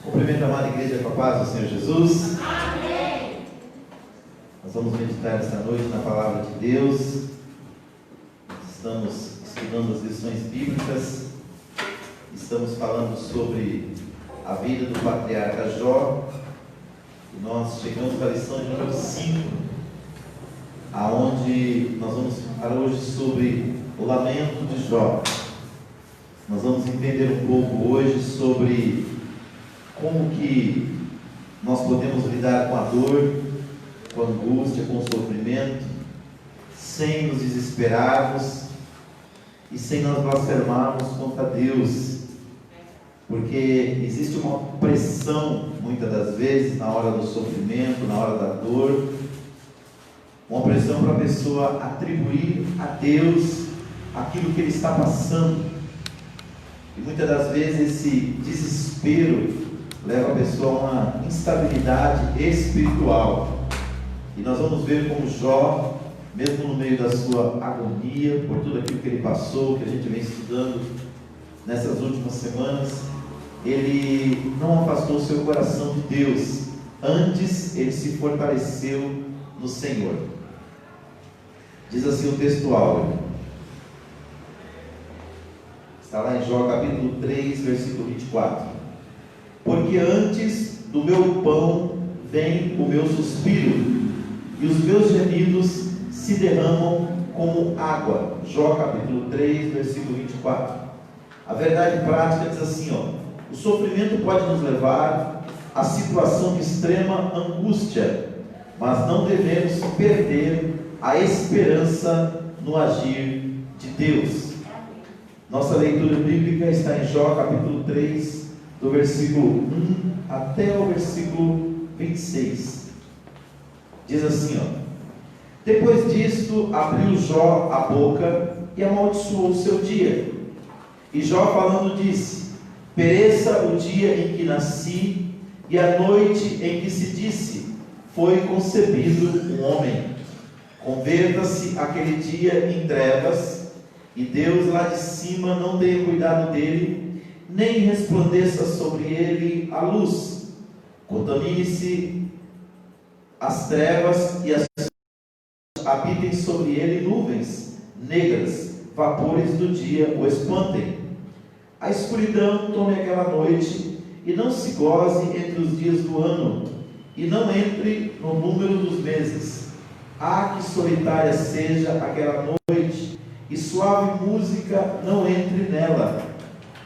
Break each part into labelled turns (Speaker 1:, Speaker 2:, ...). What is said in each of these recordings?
Speaker 1: Cumprimento a amada igreja com a paz do Senhor Jesus. Amém. Nós vamos meditar esta noite na palavra de Deus. Estamos estudando as lições bíblicas. Estamos falando sobre a vida do patriarca Jó. E nós chegamos à lição de número 5, aonde nós vamos falar hoje sobre o lamento de Jó. Nós vamos entender um pouco hoje sobre como que nós podemos lidar com a dor, com a angústia, com o sofrimento, sem nos desesperarmos e sem nós blasfemarmos contra Deus, porque existe uma pressão, muitas das vezes, na hora do sofrimento, na hora da dor, uma pressão para a pessoa atribuir a Deus aquilo que ele está passando, e muitas das vezes esse desespero leva a pessoa a uma instabilidade espiritual. E nós vamos ver como Jó, mesmo no meio da sua agonia, por tudo aquilo que ele passou, que a gente vem estudando nessas últimas semanas, ele não afastou o seu coração de Deus. Antes, ele se fortaleceu no Senhor. Diz assim o texto áureo. Está lá em Jó capítulo 3, versículo 24. Porque antes do meu pão vem o meu suspiro, e os meus gemidos se derramam como água. Jó capítulo 3, versículo 24. A verdade prática diz assim, o sofrimento pode nos levar à situação de extrema angústia, mas não devemos perder a esperança no agir de Deus. Nossa leitura bíblica está em Jó capítulo 3, do versículo 1 até o versículo 26. Diz assim, depois disto abriu Jó a boca e amaldiçoou o seu dia. E Jó falando disse: pereça o dia em que nasci e a noite em que se disse: foi concebido um homem. Converta-se aquele dia em trevas, e Deus lá de cima não tenha cuidado dele, nem resplandeça sobre ele a luz. Contamine-se as trevas e as habitem sobre ele nuvens negras, vapores do dia o espantem. A escuridão tome aquela noite, e não se goze entre os dias do ano, e não entre no número dos meses. Que solitária seja aquela noite, e suave música não entre nela.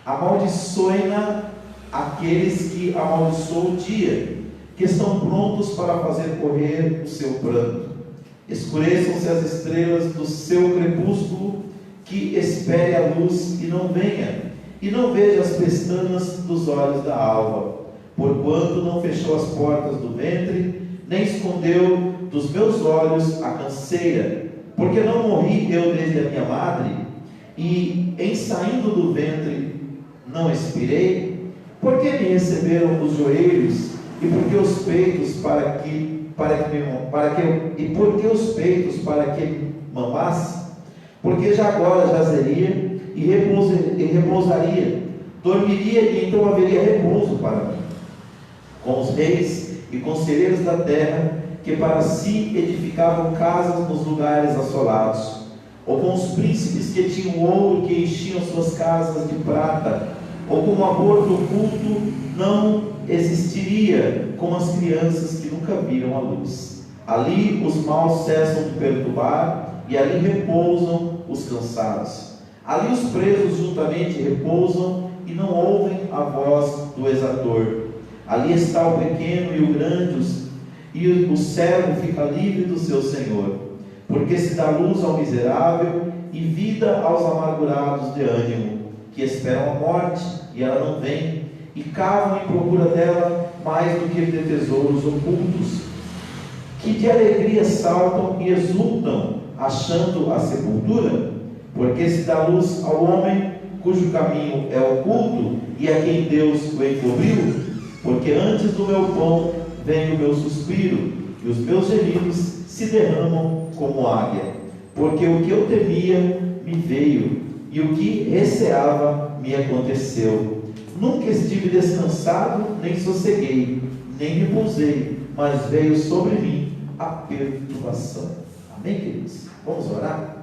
Speaker 1: Amaldiçoem-na aqueles que amaldiçoam o dia, que estão prontos para fazer correr o seu pranto. Escureçam-se as estrelas do seu crepúsculo, que espere a luz e não venha, e não veja as pestanas dos olhos da alva, porquanto não fechou as portas do ventre, nem escondeu dos meus olhos a canseira, porque não morri eu desde a minha madre, e em saindo do ventre não expirei? Por que me receberam os joelhos, e por que os peitos para que mamasse? Porque já agora jazeria e repousaria, dormiria e então haveria repouso para mim. Com os reis e conselheiros da terra, que para si edificavam casas nos lugares assolados, ou com os príncipes que tinham ouro, que enchiam suas casas de prata, ou com o amor do culto, não existiria com as crianças que nunca viram a luz. Ali os maus cessam de perturbar, e ali repousam os cansados. Ali os presos juntamente repousam, e não ouvem a voz do exator. Ali está o pequeno e o grande, e o servo fica livre do seu senhor, porque se dá luz ao miserável e vida aos amargurados de ânimo, que esperam a morte e ela não vem, e cavam em procura dela mais do que de tesouros ocultos, que de alegria saltam e exultam, achando a sepultura, porque se dá luz ao homem cujo caminho é oculto e a quem Deus o encobriu, porque antes do meu pão vem o meu suspiro, e os meus gemidos se derramam como águia, porque o que eu temia me veio, e o que receava me aconteceu. Nunca estive descansado, nem sosseguei, nem repousei, mas veio sobre mim a perturbação. Amém, queridos? Vamos orar?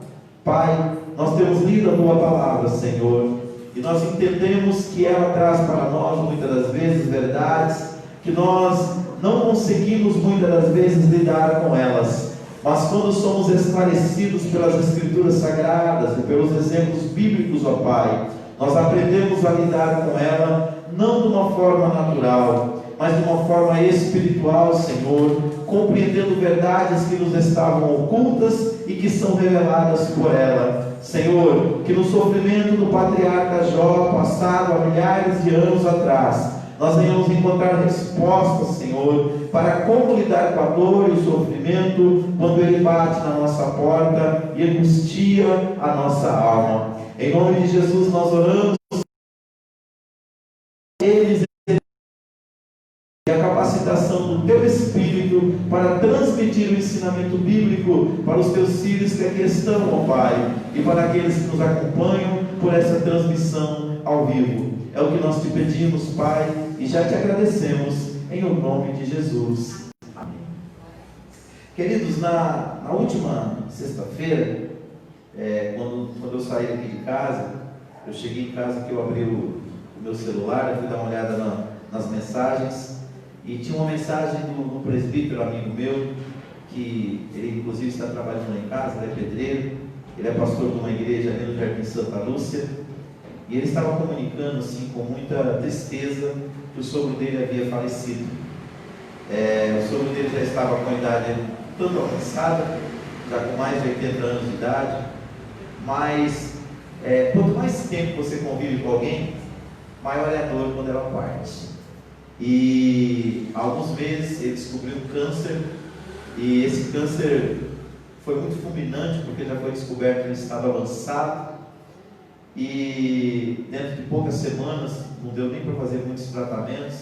Speaker 1: Pai, nós temos lido a Tua palavra, Senhor, e nós entendemos que ela traz para nós, muitas das vezes, verdades que nós não conseguimos, muitas das vezes, lidar com elas. Mas quando somos esclarecidos pelas Escrituras Sagradas e pelos exemplos bíblicos, ó Pai, nós aprendemos a lidar com ela, não de uma forma natural, mas de uma forma espiritual, Senhor, compreendendo verdades que nos estavam ocultas e que são reveladas por ela. Senhor, que no sofrimento do patriarca Jó, passado há milhares de anos atrás, nós venhamos encontrar respostas, Senhor, para como lidar com a dor e o sofrimento quando ele bate na nossa porta e angustia a nossa alma. Em nome de Jesus nós oramos eles e a capacitação do Teu Espírito para transmitir o ensinamento bíblico para os Teus filhos que aqui estão, ó Pai, e para aqueles que nos acompanham por essa transmissão ao vivo. É o que nós te pedimos, Pai, e já te agradecemos em o nome de Jesus. Amém. Queridos, na última sexta-feira, quando eu saí aqui de casa, eu cheguei em casa que eu abri o meu celular, eu fui dar uma olhada nas mensagens, e tinha uma mensagem do presbítero, amigo meu, que ele inclusive está trabalhando lá em casa, ele é pedreiro, ele é pastor de uma igreja ali no Jardim Santa Lúcia, e ele estava comunicando assim com muita tristeza que o sogro dele havia falecido. O sogro dele já estava com a idade tanto avançada, já com mais de 80 anos de idade, mas quanto mais tempo você convive com alguém, maior é a dor quando ela parte. E há alguns meses ele descobriu um câncer, e esse câncer foi muito fulminante, porque já foi descoberto em estado avançado, e dentro de poucas semanas, não deu nem para fazer muitos tratamentos,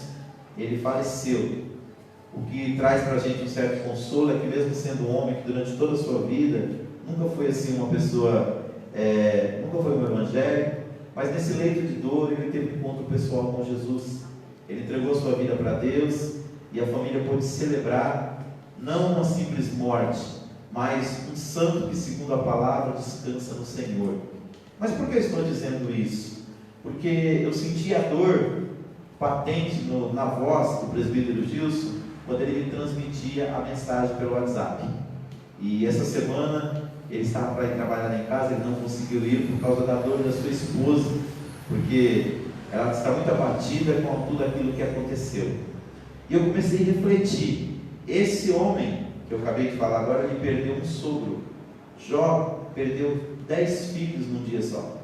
Speaker 1: ele faleceu. O que traz para a gente um certo consolo é que, mesmo sendo um homem que durante toda a sua vida nunca foi assim uma pessoa, nunca foi um evangélico, mas nesse leito de dor ele teve um encontro pessoal com Jesus. Ele entregou sua vida para Deus e a família pôde celebrar não uma simples morte, mas um santo que, segundo a palavra, descansa no Senhor. Mas por que eu estou dizendo isso? Porque eu senti a dor patente na voz do presbítero Gilson quando ele me transmitia a mensagem pelo WhatsApp. E essa semana ele estava para ir trabalhar lá em casa, ele não conseguiu ir por causa da dor da sua esposa, porque ela está muito abatida com tudo aquilo que aconteceu. E eu comecei a refletir. Esse homem que eu acabei de falar agora, ele perdeu um sogro. Jó perdeu 10 filhos num dia só.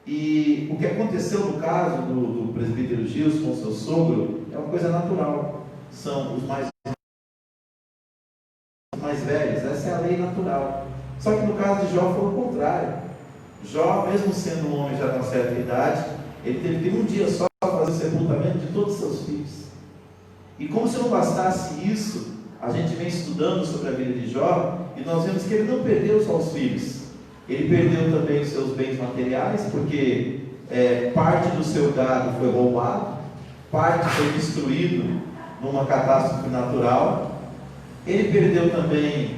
Speaker 1: E o que aconteceu no caso do presbítero Gilson com seu sogro é uma coisa natural. São os mais velhos, essa é a lei natural. Só que no caso de Jó foi o contrário. Jó, mesmo sendo um homem já com certa idade, ele teve que um dia só fazer o sepultamento de todos os seus filhos. E como se não bastasse isso, a gente vem estudando sobre a vida de Jó, e nós vemos que ele não perdeu só os filhos, ele perdeu também os seus bens materiais, porque parte do seu gado foi roubado, parte foi destruído numa catástrofe natural. Ele perdeu também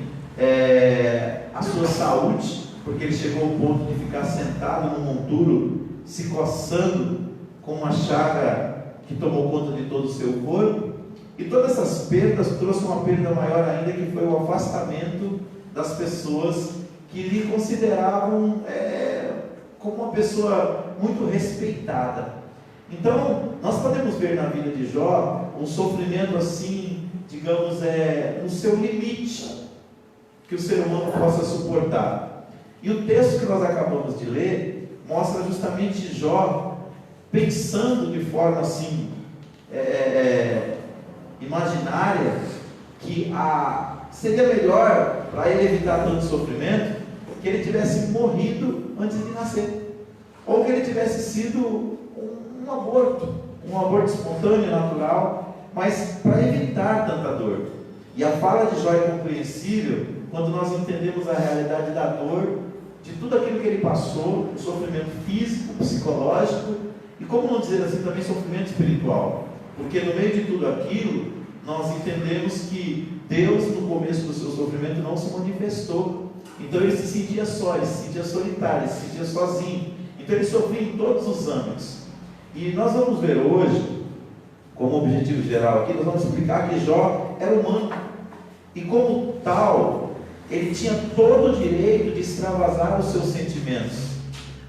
Speaker 1: a sua saúde, porque ele chegou ao ponto de ficar sentado num monturo, se coçando com uma chaga que tomou conta de todo o seu corpo. E todas essas perdas trouxeram uma perda maior ainda, que foi o afastamento das pessoas que lhe consideravam como uma pessoa muito respeitada. Então, nós podemos ver na vida de Jó um sofrimento assim, digamos, no seu limite, que o ser humano possa suportar. E o texto que nós acabamos de ler mostra justamente Jó pensando de forma assim, imaginária, que seria melhor para ele evitar tanto sofrimento que ele tivesse morrido antes de nascer, ou que ele tivesse sido um aborto espontâneo, natural, mas para evitar tanta dor. E a fala de Jó é compreensível quando nós entendemos a realidade da dor de tudo aquilo que ele passou, sofrimento físico, psicológico e, como não dizer assim, também sofrimento espiritual, porque no meio de tudo aquilo, nós entendemos que Deus, no começo do seu sofrimento, não se manifestou. Então ele se sentia só, ele se sentia solitário, ele se sentia sozinho. Então ele sofria em todos os âmbitos. E nós vamos ver hoje, como objetivo geral aqui, nós vamos explicar que Jó era humano. E como tal, ele tinha todo o direito de extravasar os seus sentimentos,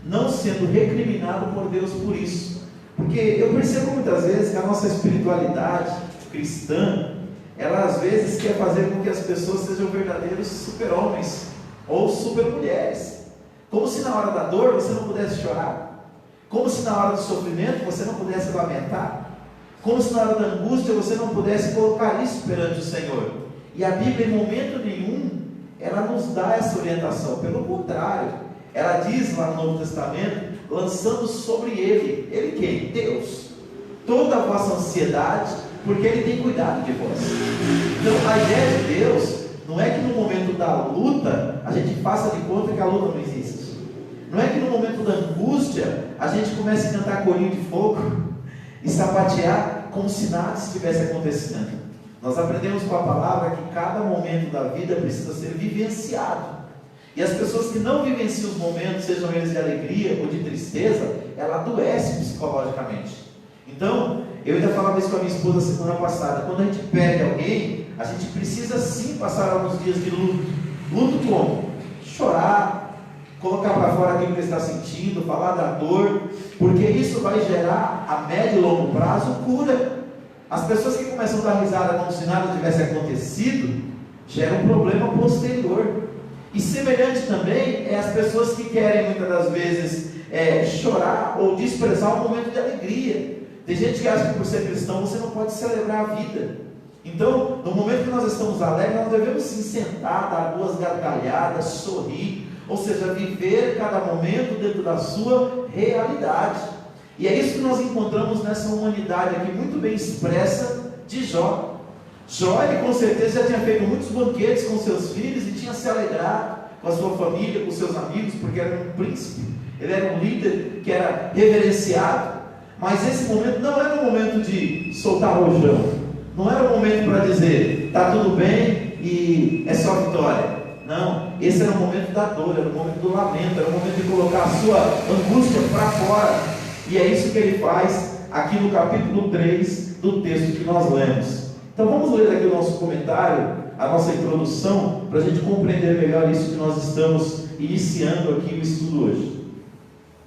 Speaker 1: não sendo recriminado por Deus por isso. Porque eu percebo muitas vezes que a nossa espiritualidade cristã, ela às vezes quer fazer com que as pessoas sejam verdadeiros super-homens ou super-mulheres, como se na hora da dor você não pudesse chorar, como se na hora do sofrimento você não pudesse lamentar, como se na hora da angústia você não pudesse colocar isso perante o Senhor. E a Bíblia, em momento nenhum, ela nos dá essa orientação. Pelo contrário, ela diz lá no Novo Testamento, lançando sobre ele quem? Deus, toda a vossa ansiedade, porque ele tem cuidado de vós. Então a ideia de Deus não é que no momento da luta a gente faça de conta que a luta não existe, não é que no momento da angústia a gente comece a cantar corinho de fogo e sapatear como se nada estivesse acontecendo. Nós aprendemos com a palavra que cada momento da vida precisa ser vivenciado. E as pessoas que não vivenciam os momentos, sejam eles de alegria ou de tristeza, ela adoece psicologicamente. Então, eu ainda falava isso com a minha esposa semana passada. Quando a gente perde alguém, a gente precisa sim passar alguns dias de luto. Luto como? Chorar, colocar para fora aquilo que está sentindo, falar da dor, porque isso vai gerar, a médio e longo prazo, cura. As pessoas que começam a dar risada como se nada tivesse acontecido, geram um problema posterior. E semelhante também é as pessoas que querem muitas das vezes chorar ou desprezar um momento de alegria. Tem gente que acha que por ser cristão você não pode celebrar a vida. Então, no momento que nós estamos alegres, nós devemos sim sentar, dar duas gargalhadas, sorrir, ou seja, viver cada momento dentro da sua realidade. E é isso que nós encontramos nessa humanidade aqui, muito bem expressa, de Jó. Jó, ele com certeza já tinha feito muitos banquetes com seus filhos e tinha se alegrado com a sua família, com seus amigos, porque era um príncipe, ele era um líder que era reverenciado. Mas esse momento não era um momento de soltar rojão, não era um momento para dizer, está tudo bem e é só vitória. Não, esse era o momento da dor, era o momento do lamento, era o momento de colocar a sua angústia para fora. E é isso que ele faz aqui no capítulo 3 do texto que nós lemos. Então vamos ler aqui o nosso comentário, a nossa introdução, para a gente compreender melhor isso que nós estamos iniciando aqui o estudo hoje.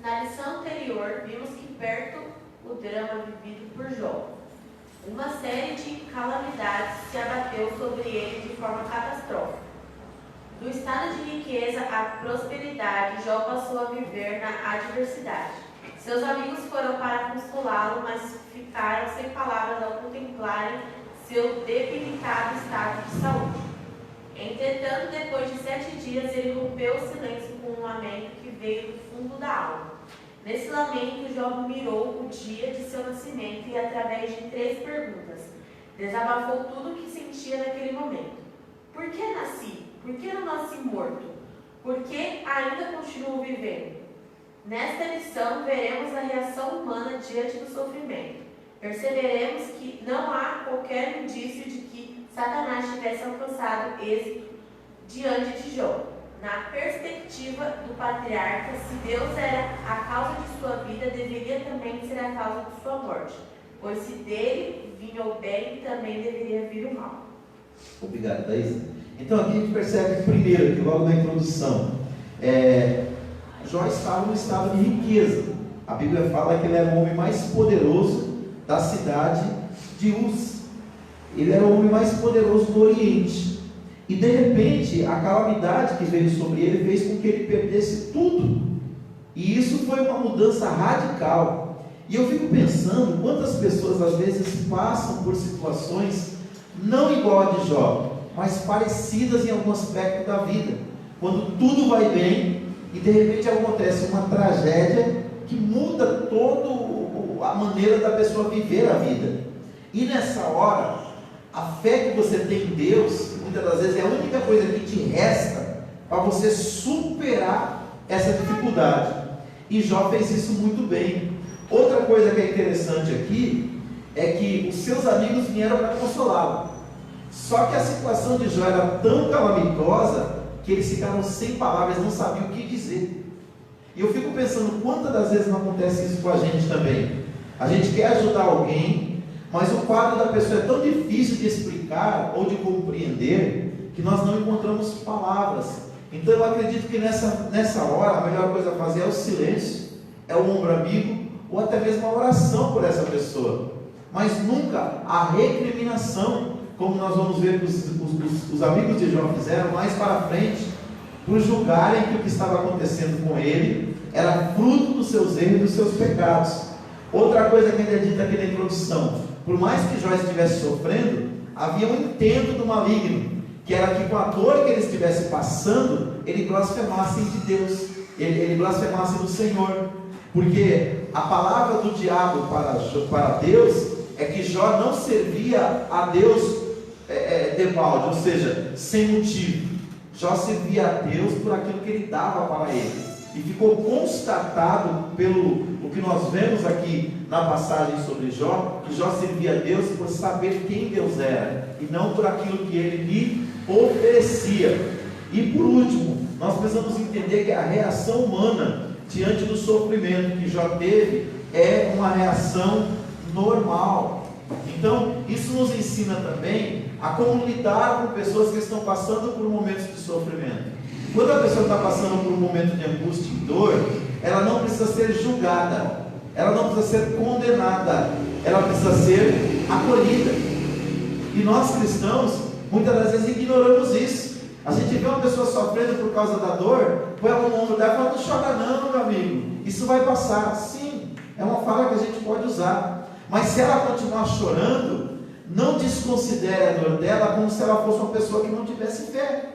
Speaker 2: Na lição anterior, vimos que perto o drama vivido por Jó, uma série de calamidades se abateu sobre ele de forma catastrófica. Do estado de riqueza à prosperidade, Jó passou a viver na adversidade. Seus amigos foram para consolá-lo, mas ficaram sem palavras ao contemplarem seu debilitado estado de saúde. Entretanto, depois de 7 dias, ele rompeu o silêncio com um lamento que veio do fundo da alma. Nesse lamento, Jó mirou o dia de seu nascimento e, através de 3 perguntas, desabafou tudo o que sentia naquele momento. Por que nasci? Por que não nasci morto? Por que ainda continuo vivendo? Nesta lição, veremos a reação humana diante do sofrimento. Perceberemos que não há qualquer indício de que Satanás tivesse alcançado êxito diante de Jó. Na perspectiva do patriarca, se Deus era a causa de sua vida, deveria também ser a causa de sua morte, pois se dele vinha o bem, também deveria vir o mal.
Speaker 1: Obrigado, Thaís. Então aqui a gente percebe primeiro, que logo na introdução, Jó estava no estado de riqueza. A Bíblia fala que ele era o homem mais poderoso da cidade de Uz. Ele era o homem mais poderoso do Oriente. E de repente, a calamidade que veio sobre ele fez com que ele perdesse tudo. E isso foi uma mudança radical. E eu fico pensando quantas pessoas às vezes passam por situações não igual a de Jó, mas parecidas em algum aspecto da vida. Quando tudo vai bem e de repente acontece uma tragédia que muda toda a maneira da pessoa viver a vida. E nessa hora, a fé que você tem em Deus, muitas das vezes é a única coisa que te resta para você superar essa dificuldade. E Jó fez isso muito bem. Outra coisa que é interessante aqui é que os seus amigos vieram para consolá-lo. Só que a situação de Jó era tão calamitosa que eles ficaram sem palavras, não sabiam o que dizer. E eu fico pensando, quantas das vezes não acontece isso com a gente também? A gente quer ajudar alguém, mas o quadro da pessoa é tão difícil de explicar ou de compreender que nós não encontramos palavras. Então eu acredito que nessa hora a melhor coisa a fazer é o silêncio, é o ombro amigo, ou até mesmo a oração por essa pessoa, mas nunca a recriminação, como nós vamos ver que os amigos de Jó fizeram mais para frente, por julgarem que o que estava acontecendo com ele era fruto dos seus erros e dos seus pecados. Outra coisa que ele é dita aqui na introdução: por mais que Jó estivesse sofrendo, havia um intento do maligno, que era que com a dor que ele estivesse passando, ele blasfemasse de Deus, ele blasfemasse do Senhor, porque a palavra do diabo para Deus é que Jó não servia a Deus debalde, ou seja, sem motivo. Jó servia a Deus por aquilo que ele dava para ele, e ficou constatado pelo o que nós vemos aqui na passagem sobre Jó, que Jó servia a Deus por saber quem Deus era, e não por aquilo que ele lhe oferecia. E por último, nós precisamos entender que a reação humana diante do sofrimento que Jó teve é uma reação normal. Então, isso nos ensina também a como lidar com pessoas que estão passando por momentos de sofrimento. Quando a pessoa está passando por um momento de angústia e dor, ela não precisa ser julgada, ela não precisa ser condenada, ela precisa ser acolhida. E nós cristãos, muitas das vezes ignoramos isso. A gente vê uma pessoa sofrendo por causa da dor, põe ela no ombro dela e fala: não chora não, meu amigo, isso vai passar. Sim, é uma fala que a gente pode usar, mas se ela continuar chorando, não desconsidere a dor dela como se ela fosse uma pessoa que não tivesse fé.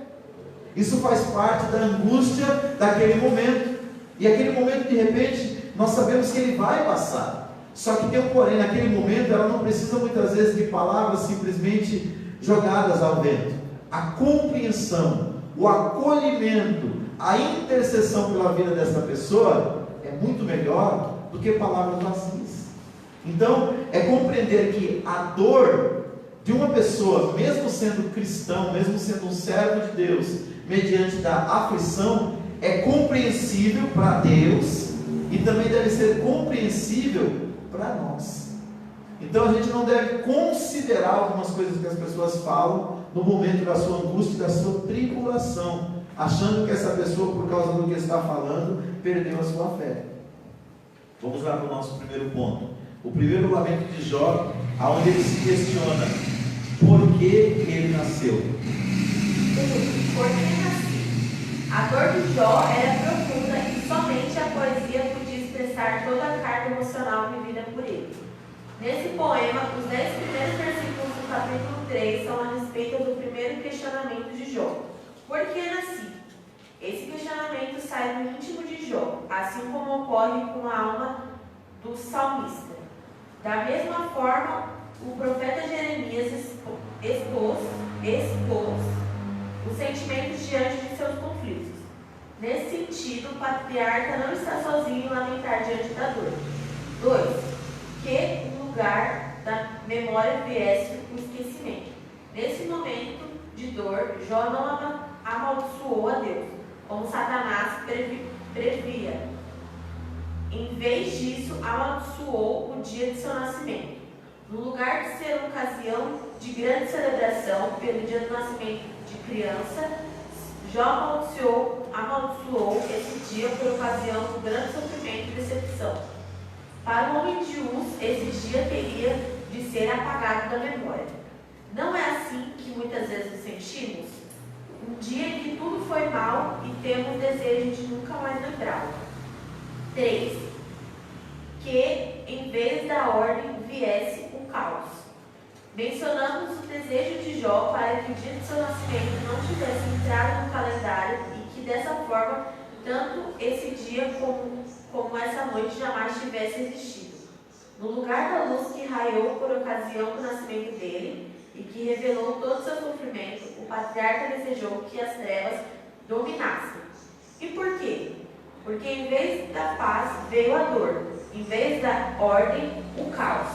Speaker 1: Isso faz parte da angústia daquele momento, e aquele momento, de repente, nós sabemos que ele vai passar. Só que tem um porém: naquele momento ela não precisa muitas vezes de palavras simplesmente jogadas ao vento. A compreensão, o acolhimento, a intercessão pela vida dessa pessoa é muito melhor do que palavras vazias. Então, é compreender que a dor de uma pessoa, mesmo sendo cristão, mesmo sendo um servo de Deus, mediante da aflição, é compreensível para Deus e também deve ser compreensível para nós. Então a gente não deve considerar algumas coisas que as pessoas falam no momento da sua angústia e da sua tribulação, achando que essa pessoa, por causa do que está falando, perdeu a sua fé. Vamos lá para o nosso primeiro ponto. O primeiro lamento de Jó, onde ele se questiona por que ele nasceu.
Speaker 2: Por que nasci? A dor de Jó era profunda e somente a poesia podia expressar toda a carga emocional vivida por ele. Nesse poema, os 10 primeiros versículos do capítulo 3 são a respeito do primeiro questionamento de Jó: por que nasci? Esse questionamento sai do íntimo de Jó, assim como ocorre com a alma do salmista. Da mesma forma, o profeta Jeremias expôs os sentimentos diante de seus conflitos. Nesse sentido, o patriarca não está sozinho em lamentar diante da dor. 2. Que no lugar da memória viesse o esquecimento. Nesse momento de dor, Jó não amaldiçoou a Deus, como Satanás previa. Em vez disso, amaldiçoou o dia de seu nascimento. No lugar de ser uma ocasião de grande celebração pelo dia do nascimento de criança, Jó amaldiçoou esse dia por ocasião do grande sofrimento e decepção. Para o homem de Uz, esse dia teria de ser apagado da memória. Não é assim que muitas vezes nos sentimos? Um dia em que tudo foi mal e temos desejo de nunca mais lembrá-lo. 3. Que em vez da ordem viesse o caos. Mencionamos o desejo de Jó para que o dia de seu nascimento não tivesse entrado no calendário e que dessa forma, tanto esse dia como essa noite jamais tivesse existido. No lugar da luz que raiou por ocasião do nascimento dele e que revelou todo o seu sofrimento, o patriarca desejou que as trevas dominassem. E por quê? Porque em vez da paz veio a dor, em vez da ordem, o caos.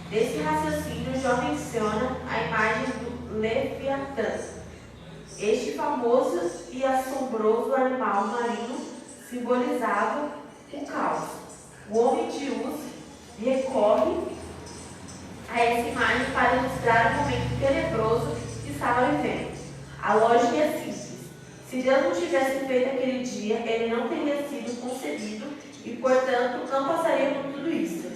Speaker 2: Desse raciocínio, Jó menciona a imagem do Leviatã. Este famoso e assombroso animal marinho simbolizava o caos. O homem de Uz recorre a essa imagem para ilustrar o momento tenebroso que estava vivendo. A lógica é simples. Se Deus não tivesse feito aquele dia, ele não teria sido concebido e, portanto, não passaria por tudo isso.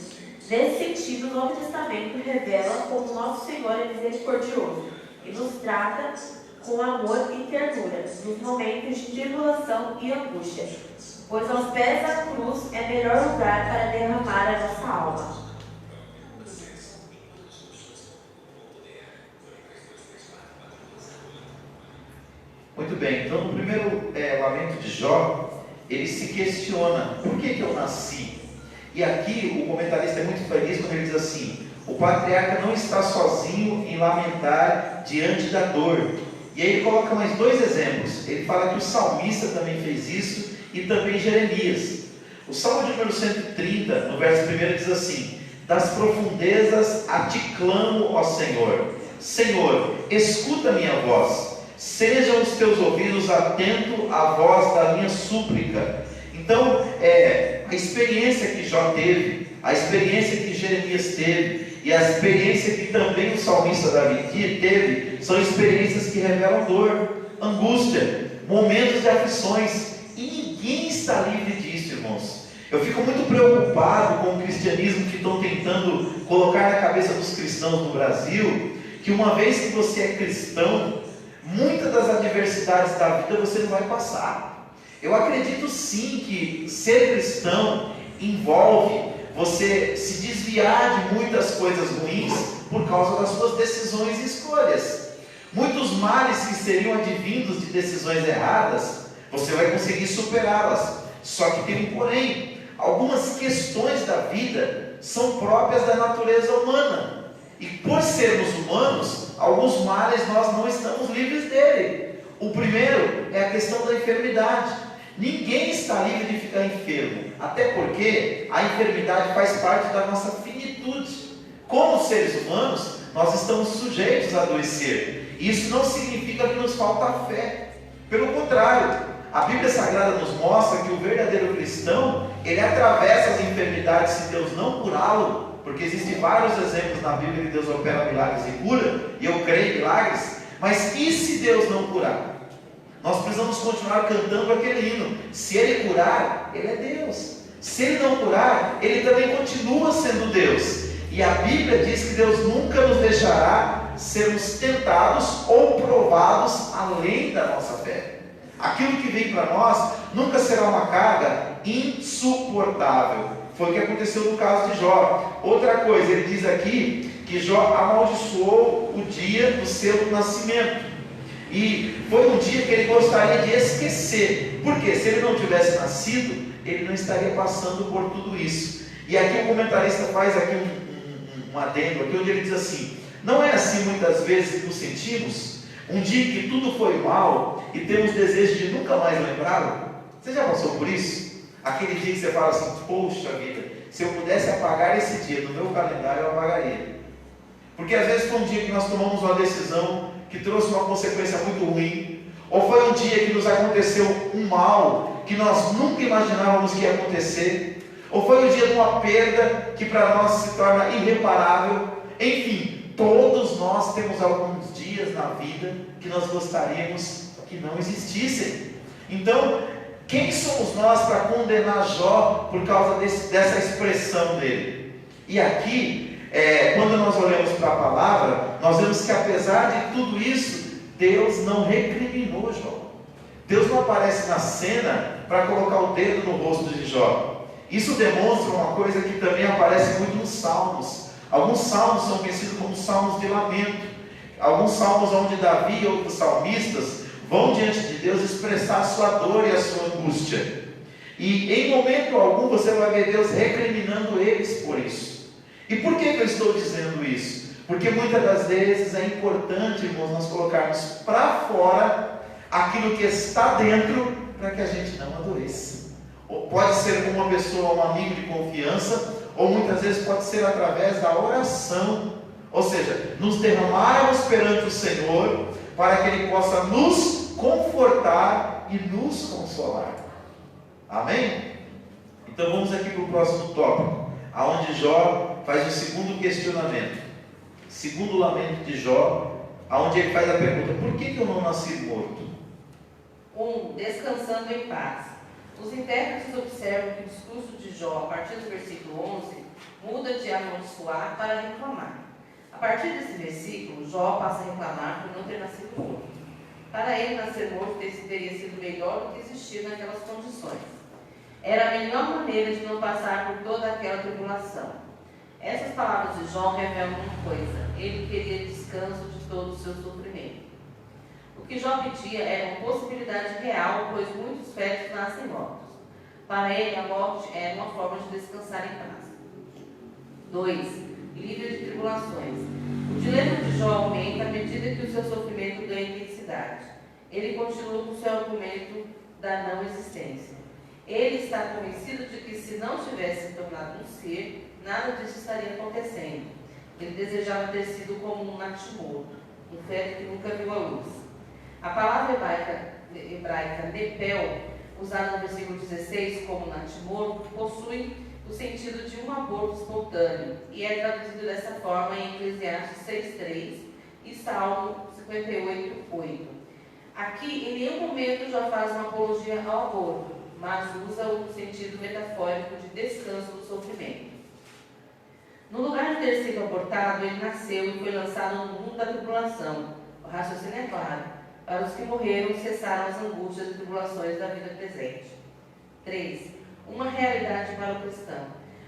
Speaker 2: Nesse sentido, o Novo Testamento revela como nosso Senhor é misericordioso e nos trata com amor e ternura nos momentos de tribulação e angústia, pois aos pés da cruz é melhor lugar para derramar a nossa alma.
Speaker 1: Muito bem, então no primeiro lamento de Jó, ele se questiona, por que eu nasci? E aqui o comentarista é muito feliz quando ele diz assim, o patriarca não está sozinho em lamentar diante da dor. E aí ele coloca mais dois exemplos, ele fala que o salmista também fez isso e também Jeremias. O Salmo de número 130, no verso 1 diz assim, das profundezas a ti clamo, ó Senhor. Senhor, escuta a minha voz. Sejam os teus ouvidos atentos à voz da minha súplica. Então, a experiência que Jó teve, a experiência que Jeremias teve, e a experiência que também o salmista Davi teve, são experiências que revelam dor, angústia, momentos de aflições, e ninguém está livre disso, irmãos. Eu fico muito preocupado com o cristianismo que estão tentando colocar na cabeça dos cristãos no Brasil, que uma vez que você é cristão, muitas das adversidades da vida você não vai passar. Eu acredito sim que ser cristão envolve você se desviar de muitas coisas ruins por causa das suas decisões e escolhas. Muitos males que seriam advindos de decisões erradas, você vai conseguir superá-las. Só que tem um porém. Algumas questões da vida são próprias da natureza humana. E por sermos humanos, alguns males nós não estamos livres dele. O primeiro é a questão da enfermidade. Ninguém está livre de ficar enfermo, até porque a enfermidade faz parte da nossa finitude. Como seres humanos, nós estamos sujeitos a adoecer. Isso não significa que nos falta fé. Pelo contrário, a Bíblia Sagrada nos mostra que o verdadeiro cristão, ele atravessa as enfermidades se Deus não curá-lo, porque existem vários exemplos na Bíblia que Deus opera milagres e cura, e eu creio em milagres, mas e se Deus não curar? Nós precisamos continuar cantando aquele hino. Se Ele curar, Ele é Deus. Se Ele não curar, Ele também continua sendo Deus. E a Bíblia diz que Deus nunca nos deixará sermos tentados ou provados além da nossa fé. Aquilo que vem para nós nunca será uma carga insuportável. Foi o que aconteceu no caso de Jó. Outra coisa, ele diz aqui que Jó amaldiçoou o dia do seu nascimento. E foi um dia que ele gostaria de esquecer. Porque se ele não tivesse nascido, ele não estaria passando por tudo isso. E aqui o comentarista faz aqui um adendo, aqui onde ele diz assim: não é assim muitas vezes que nos sentimos? Um dia que tudo foi mal e temos desejo de nunca mais lembrá-lo? Você já passou por isso? Aquele dia que você fala assim: poxa vida, se eu pudesse apagar esse dia do meu calendário, eu apagaria. Porque às vezes foi um dia que nós tomamos uma decisão que trouxe uma consequência muito ruim, ou foi um dia que nos aconteceu um mal que nós nunca imaginávamos que ia acontecer, ou foi um dia de uma perda que para nós se torna irreparável. Enfim, todos nós temos alguns dias na vida que nós gostaríamos que não existissem. Então, quem somos nós para condenar Jó por causa dessa expressão dele? E aqui, quando nós olhamos para a palavra, nós vemos que apesar de tudo isso, Deus não recriminou Jó. Deus não aparece na cena para colocar o dedo no rosto de Jó. Isso demonstra uma coisa que também aparece muito nos salmos. Alguns salmos são conhecidos como salmos de lamento. Alguns salmos onde Davi e outros salmistas vão diante de Deus expressar a sua dor e a sua angústia. E em momento algum você vai ver Deus recriminando eles por isso. E por que eu estou dizendo isso? Porque muitas das vezes é importante, irmãos, nós colocarmos para fora aquilo que está dentro, para que a gente não adoeça. pode ser com uma pessoa, um amigo de confiança, ou muitas vezes pode ser através da oração. Ou seja, nos derramarmos perante o Senhor, para que Ele possa nos confortar e nos consolar. Amém? Então vamos aqui para o próximo tópico, aonde Jó faz o segundo questionamento, segundo lamento de Jó, aonde ele faz a pergunta: por que eu não nasci morto?
Speaker 2: 1. Descansando em paz. Os intérpretes observam que o discurso de Jó, a partir do versículo 11, muda de amaldiçoar para reclamar. A partir desse versículo, Jó passa a reclamar por não ter nascido morto. Para ele, nascer morto teria sido melhor do que existir naquelas condições. Era a melhor maneira de não passar por toda aquela tribulação. Essas palavras de Jó revelam uma coisa: ele queria descanso de todo o seu sofrimento. O que Jó pedia era uma possibilidade real, pois muitos fetos nascem mortos. Para ele, a morte era uma forma de descansar em paz. 2. Livre de tribulações. O dilema de Jó aumenta à medida que o seu sofrimento ganha intensidade. Ele continua com o seu argumento da não existência. Ele está convencido de que, se não tivesse se tornado um ser, nada disso estaria acontecendo. Ele desejava ter sido como um natimorto, um feto que nunca viu a luz. A palavra hebraica nepel, usada no versículo 16 como natimorto, possui o sentido de um aborto espontâneo e é traduzido dessa forma em Eclesiastes 6:3 e Salmo 58:8. Aqui, em nenhum momento já faz uma apologia ao aborto, mas usa o sentido metafórico de descanso do sofrimento. No lugar de ter sido abortado, ele nasceu e foi lançado no mundo da tribulação. O raciocínio é claro. Para os que morreram, cessaram as angústias e tribulações da vida presente. 3. Uma realidade para o cristão.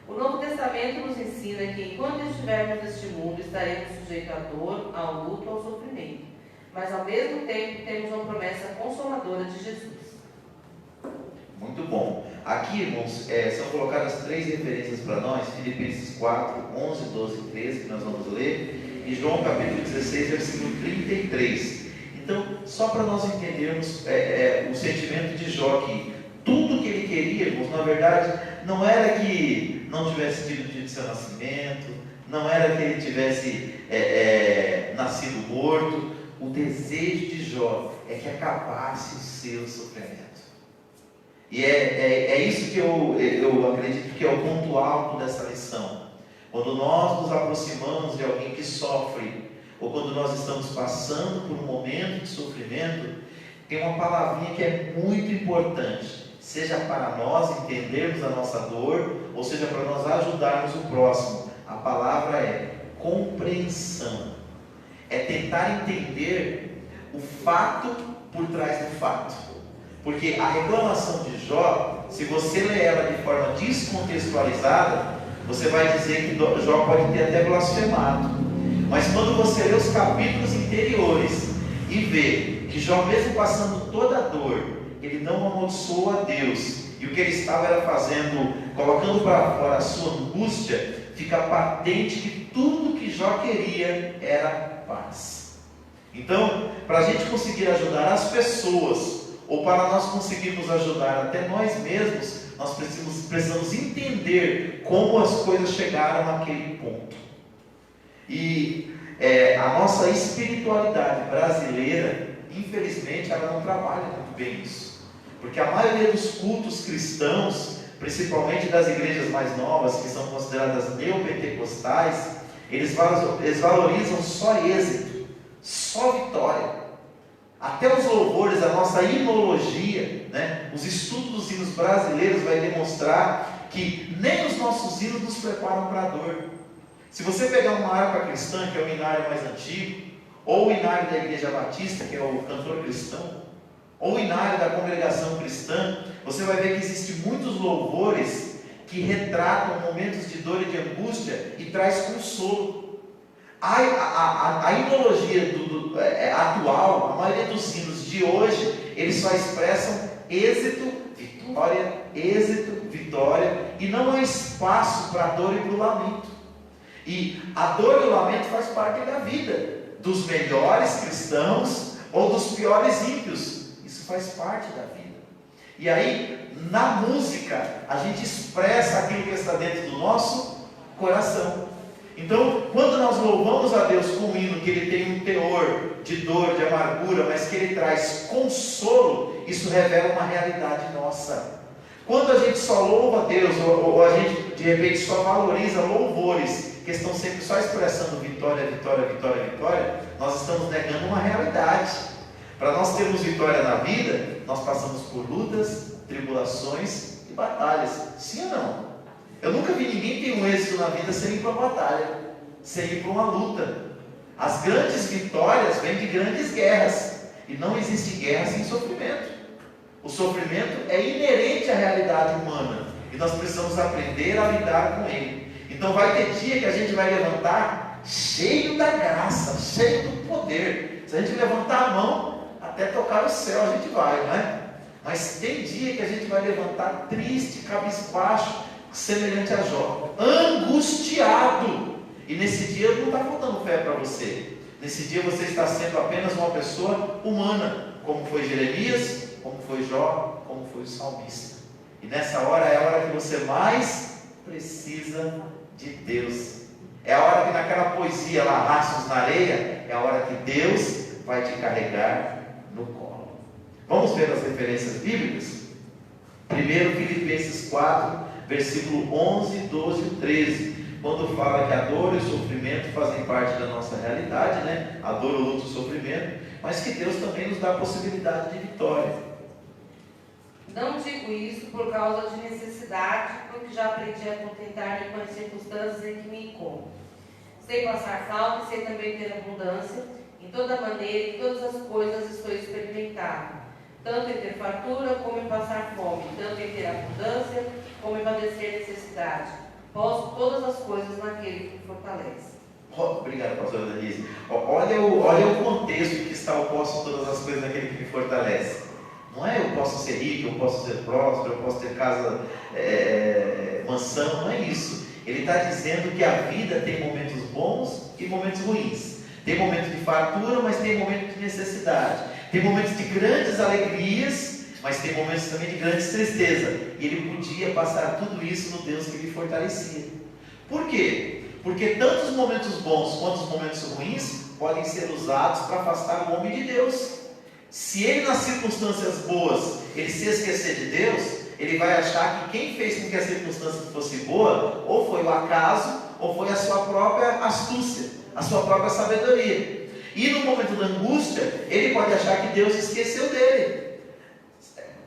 Speaker 2: O Novo Testamento nos ensina que, enquanto estivermos neste mundo, estaremos sujeitos à dor, ao luto, ao sofrimento. Mas, ao mesmo tempo, temos uma promessa consoladora de Jesus.
Speaker 1: Muito bom. Aqui, irmãos, são colocadas 3 referências para nós: Filipenses 4, 11, 12 e 13, que nós vamos ler, e João capítulo 16, versículo 33. Então, só para nós entendermos o sentimento de Jó, que tudo que ele queria, irmãos, na verdade, não era que não tivesse tido o dia de seu nascimento, não era que ele tivesse nascido morto. O desejo de Jó é que acabasse o seu sofrimento. E é isso que eu acredito que é o ponto alto dessa lição. Quando nós nos aproximamos de alguém que sofre, ou quando nós estamos passando por um momento de sofrimento, tem uma palavrinha que é muito importante, seja para nós entendermos a nossa dor, ou seja para nós ajudarmos o próximo. A palavra é compreensão. É tentar entender o fato por trás do fato. Porque a reclamação de Jó, se você ler ela de forma descontextualizada, você vai dizer que Jó pode ter até blasfemado. Mas quando você lê os capítulos anteriores e vê que Jó, mesmo passando toda a dor, ele não amaldiçoou a Deus, e o que ele estava era fazendo, colocando para fora a sua angústia, fica patente que tudo que Jó queria era paz. Então, para a gente conseguir ajudar as pessoas, ou para nós conseguirmos ajudar até nós mesmos, nós precisamos entender como as coisas chegaram naquele ponto. E a nossa espiritualidade brasileira, infelizmente, ela não trabalha muito bem isso. Porque a maioria dos cultos cristãos, principalmente das igrejas mais novas, que são consideradas neopentecostais, eles valorizam só êxito, só vitória. Até os louvores, a nossa hinologia, os estudos dos hinos brasileiros vai demonstrar que nem os nossos hinos nos preparam para a dor. Se você pegar uma harpa cristã, que é o hinário mais antigo, ou o hinário da Igreja Batista, que é o cantor cristão, ou o hinário da congregação cristã, você vai ver que existem muitos louvores que retratam momentos de dor e de angústia e traz consolo. A hinologia atual, a maioria dos hinos de hoje, eles só expressam êxito, vitória, e não há espaço para a dor e para o lamento. E a dor e o lamento faz parte da vida, dos melhores cristãos ou dos piores ímpios. Isso faz parte da vida. E aí, na música, a gente expressa aquilo que está dentro do nosso coração. Então, quando nós louvamos a Deus com um hino que ele tem um teor de dor, de amargura, mas que ele traz consolo, isso revela uma realidade nossa. Quando a gente só louva a Deus, ou a gente de repente só valoriza louvores que estão sempre só expressando vitória, vitória, vitória, vitória, nós estamos negando uma realidade. Para nós termos vitória na vida, nós passamos por lutas, tribulações e batalhas. Sim ou não? Eu nunca vi ninguém ter um êxito na vida sem ir para uma batalha, sem ir para uma luta. As grandes vitórias vêm de grandes guerras, e não existe guerra sem sofrimento. O sofrimento é inerente à realidade humana, e nós precisamos aprender a lidar com ele. Então vai ter dia que a gente vai levantar cheio da graça, cheio do poder. Se a gente levantar a mão, até tocar o céu a gente vai, não é? Mas tem dia que a gente vai levantar triste, cabisbaixo, semelhante a Jó, angustiado. E nesse dia não está faltando fé para você. Nesse dia você está sendo apenas uma pessoa humana, como foi Jeremias, como foi Jó, como foi o salmista. E nessa hora é a hora que você mais precisa de Deus. É a hora que naquela poesia lá, Rastros na Areia, é a hora que Deus vai te carregar no colo. Vamos ver as referências bíblicas? Primeiro, Filipenses 4, versículo 11, 12 e 13. Quando fala que a dor e o sofrimento fazem parte da nossa realidade, né? A dor, o luto, o sofrimento, mas que Deus também nos dá a possibilidade de vitória.
Speaker 3: Não digo isso por causa de necessidade, porque já aprendi a contentar-me com as circunstâncias em que me encontro. Sei passar falta e sei também ter abundância. Em toda maneira, em todas as coisas estou experimentado, tanto em ter fartura como em passar fome, tanto em ter abundância como em padecer necessidade. Posso todas as coisas naquele que me fortalece.
Speaker 1: Obrigado, pastora Denise. Olha o contexto em que está o posso todas as coisas naquele que me fortalece. Não é eu posso ser rico, eu posso ser próspero, eu posso ter casa, mansão, não é isso. Ele está dizendo que a vida tem momentos bons e momentos ruins. Tem momentos de fartura, mas tem momentos de necessidade. Tem momentos de grandes alegrias, mas tem momentos também de grandes tristeza. E ele podia passar tudo isso no Deus que lhe fortalecia. Por quê? Porque tanto os momentos bons quanto os momentos ruins podem ser usados para afastar o homem de Deus. Se ele nas circunstâncias boas, ele se esquecer de Deus, ele vai achar que quem fez com que a circunstância fosse boa, ou foi o acaso, ou foi a sua própria astúcia, a sua própria sabedoria. E no momento da angústia, ele pode achar que Deus esqueceu dele.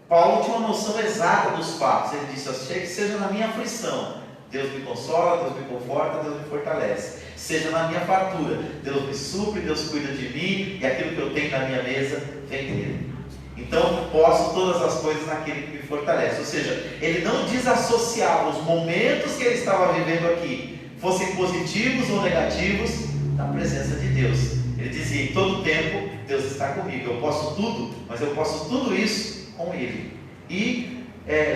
Speaker 1: Paulo tinha uma noção exata dos fatos. Ele disse: achei que seja na minha aflição, Deus me consola, Deus me conforta, Deus me fortalece. Seja na minha fartura, Deus me supre, Deus cuida de mim, e aquilo que eu tenho na minha mesa vem dele. Então, posso todas as coisas naquele que me fortalece. Ou seja, ele não desassociava os momentos que ele estava vivendo aqui, fossem positivos ou negativos, da presença de Deus. Ele dizia: em todo tempo, Deus está comigo. Eu posso tudo, mas eu posso tudo isso com Ele. E